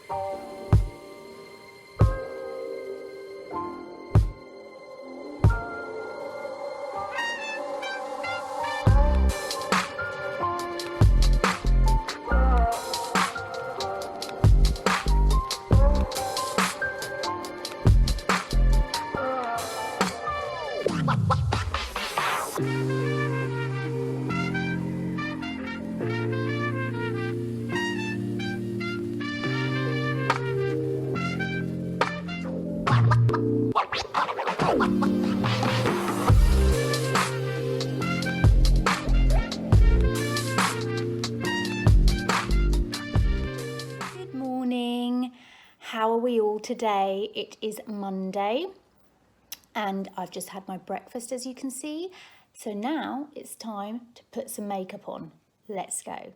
Good morning. How are we all today? It is Monday and I've just had my breakfast, as you can see. So now it's time to put some makeup on. Let's go.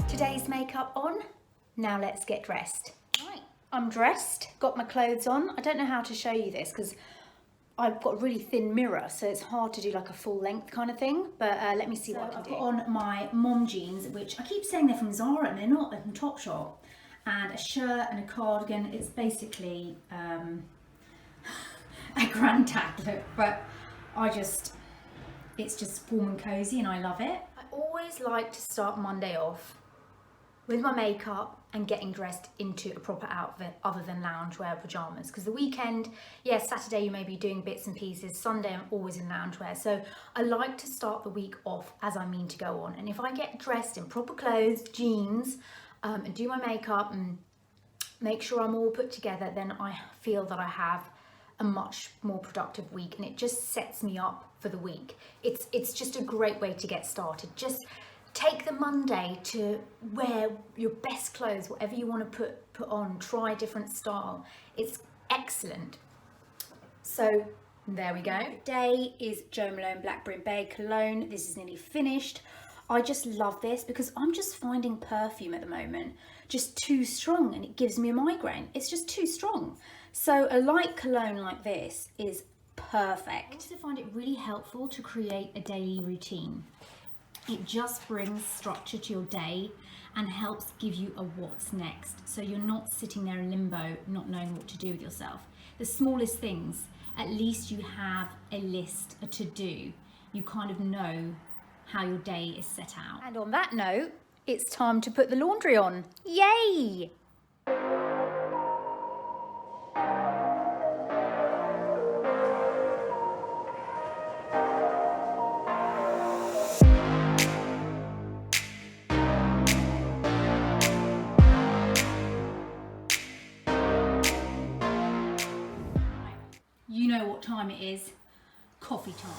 Today's makeup on, now let's get dressed. Right, I'm dressed, got my clothes on. I don't know how to show you this because I've got a really thin mirror, so it's hard to do like a full length kind of thing, but let me see what I can do. I've got on my mom jeans, which I keep saying they're from Zara and they're not, they're from Topshop, and a shirt and a cardigan. It's basically a granddad look, but it's just warm and cozy and I love it. I always like to start Monday off with my makeup and getting dressed into a proper outfit other than loungewear pajamas, because the weekend, yes, Saturday you may be doing bits and pieces, Sunday I'm always in loungewear, so I like to start the week off as I mean to go on. And if I get dressed in proper clothes, jeans, and do my makeup and make sure I'm all put together, then I feel that I have a much more productive week and it just sets me up for the week. It's just a great way to get started. Just take the Monday to wear your best clothes, whatever you want to put on, try a different style. It's excellent. So there we go. Today is Jo Malone Blackberry Bay Cologne. This is nearly finished. I just love this because I'm just finding perfume at the moment just too strong and it gives me a migraine. It's just too strong. So a light cologne like this is perfect. I also find it really helpful to create a daily routine. It just brings structure to your day and helps give you a what's next. So you're not sitting there in limbo, not knowing what to do with yourself. The smallest things, at least you have a list, a to-do. You kind of know how your day is set out. And on that note, it's time to put the laundry on. Yay! You know what time it is. Coffee time.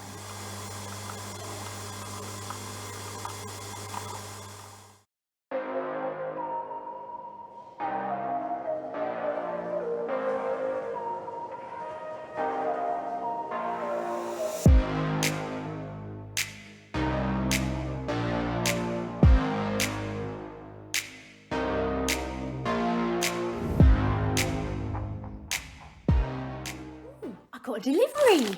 Got a delivery.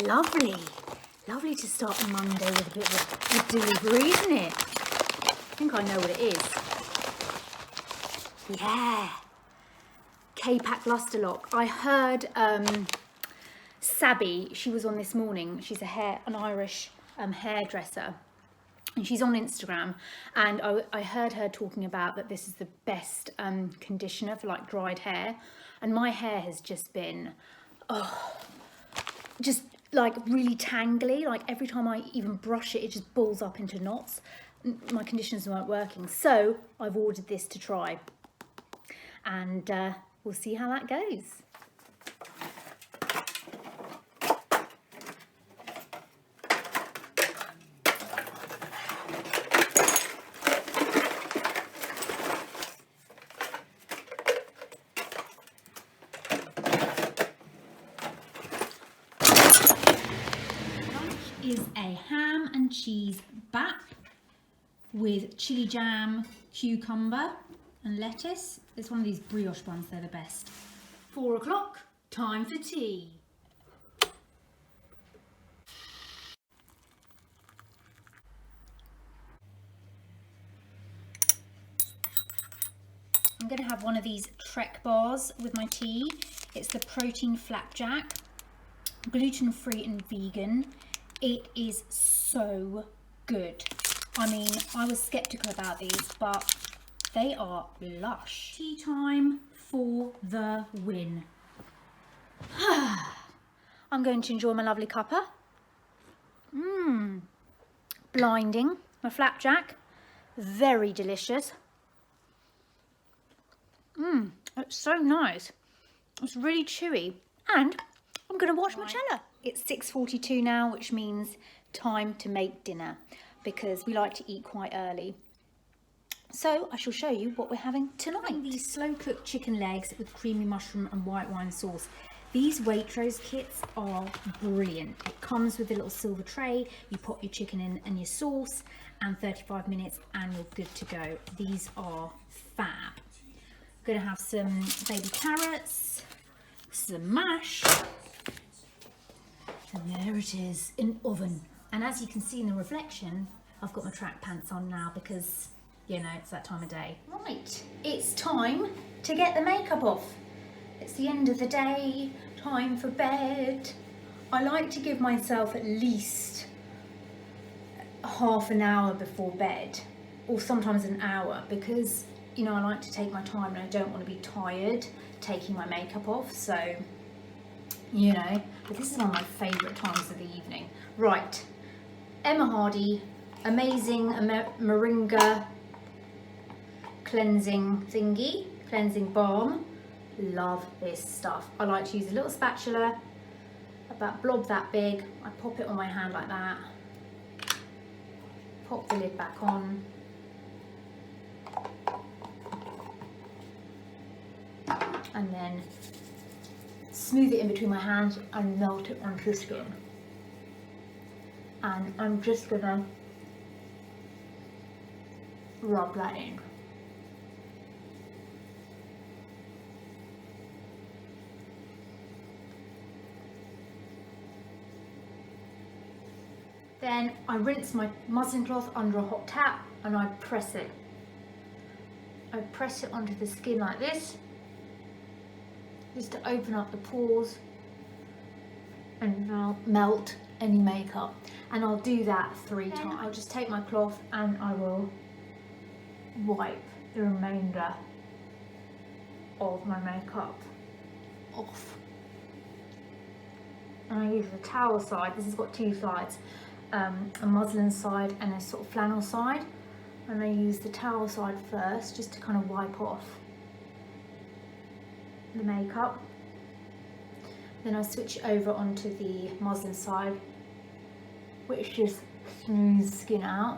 Lovely. Lovely to start a Monday with a bit of a delivery, isn't it? I think I know what it is. Yeah. K-Pack Luster Lock. I heard Sabby, she was on this morning. She's an Irish hairdresser. And she's on Instagram, and I heard her talking about that this is the best conditioner for like dried hair. And my hair has just been, just like really tangly. Like every time I even brush it, it just balls up into knots. My conditioners weren't working. So I've ordered this to try. And we'll see how that goes. is a ham and cheese bap with chili jam, cucumber and lettuce. It's one of these brioche buns, they're the best. 4 o'clock, time for tea. I'm going to have one of these Trek bars with my tea. It's the protein flapjack, gluten-free and vegan. It is so good. I mean, I was skeptical about these, but they are lush. Tea time for the win. I'm going to enjoy my lovely cuppa. Blinding. My flapjack, very delicious. It's so nice. It's really chewy. And I'm going to watch Marcella. It's 6:42 now, which means time to make dinner because we like to eat quite early. So I shall show you what we're having tonight. These slow cooked chicken legs with creamy mushroom and white wine sauce. These Waitrose kits are brilliant. It comes with a little silver tray. You pop your chicken in and your sauce, and 35 minutes and you're good to go. These are fab. Gonna have some baby carrots, some mash, and there it is in oven. And as you can see in the reflection, I've got my track pants on now because, you know, it's that time of day. Right, it's time to get the makeup off. It's the end of the day, time for bed. I like to give myself at least half an hour before bed, or sometimes an hour, because you know, I like to take my time and I don't want to be tired taking my makeup off, so, you know, but this is one of my favourite times of the evening. Right, Emma Hardy, amazing Moringa cleansing thingy, cleansing balm. Love this stuff. I like to use a little spatula, about blob that big. I pop it on my hand like that, pop the lid back on. And then smooth it in between my hands and melt it onto the skin. And I'm just gonna rub that in. Then I rinse my muslin cloth under a hot tap and I press it. I press it onto the skin like this, just to open up the pores and melt any makeup. And I'll do that 3 times. I'll just take my cloth and I will wipe the remainder of my makeup off. And I use the towel side. This has got 2 sides, a muslin side and a sort of flannel side. And I use the towel side first just to kind of wipe off the makeup. Then I switch over onto the muslin side, which just smooths skin out.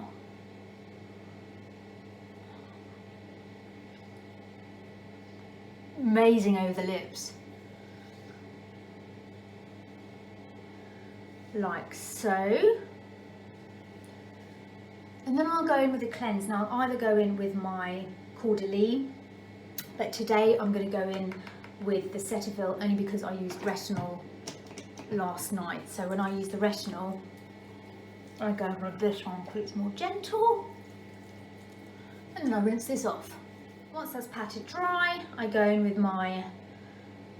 Amazing over the lips. Like so. And then I'll go in with a cleanse. Now I'll either go in with my Caudalie, but today I'm going to go in with the Cetaphil only because I used retinol last night. So when I use the retinol, I go in with this one because it's more gentle. And then I rinse this off. Once that's patted dry, I go in with my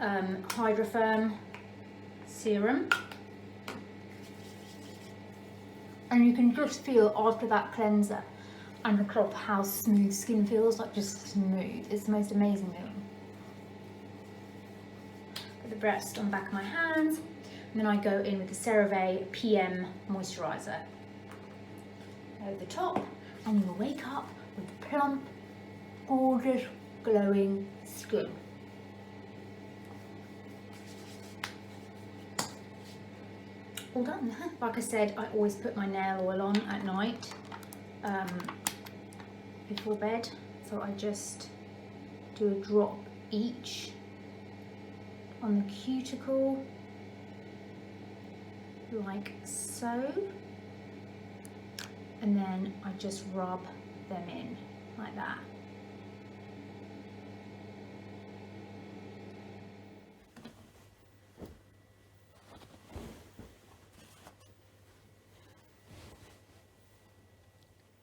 Hydroderm serum. And you can just feel after that cleanser and the cloth how smooth skin feels, like just smooth. It's the most amazing thing. Put the breast on the back of my hands, and then I go in with the CeraVe PM moisturiser over the top, and you'll wake up with plump, gorgeous, glowing skin. All done. Like I said, I always put my nail oil on at night before bed, so I just do a drop each on the cuticle, like so, and then I just rub them in like that.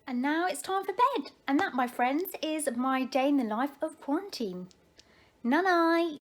And now it's time for bed. And that, my friends, is my day in the life of quarantine. Night-night.